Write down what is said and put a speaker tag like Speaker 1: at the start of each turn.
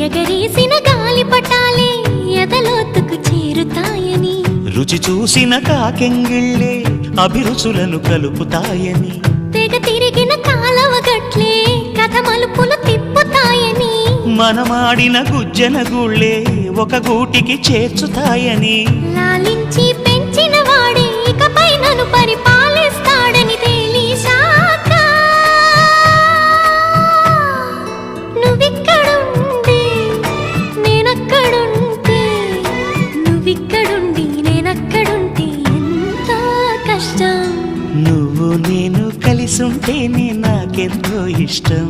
Speaker 1: ఎగరేసిన గాలిపటాలే ఎదలోతుకు చేరుతాయని,
Speaker 2: రుచి చూసిన కాకెంగిళ్ళే అభిరుచులను కలుపుతాయని,
Speaker 1: తెగ తిరిగిన కాలవ గట్లే కథ మలుపులు తిప్పుతాయని,
Speaker 2: మనమాడిన గుజ్జన గుళ్ళే ఒక గూటికి చేర్చుతాయని,
Speaker 1: లాలించి పెంచిన వాడే ఇకపై నన్ను పరిపాలిస్తాడని తెలిసాక నువ్విక్కడుండి నేనక్కడుంటే, నువ్విక్కడుండి నేనక్కడుంటే ఎంత కష్టం.
Speaker 2: నువ్వు నేను కలిసుంటేనే నాకెంతో ఇష్టం.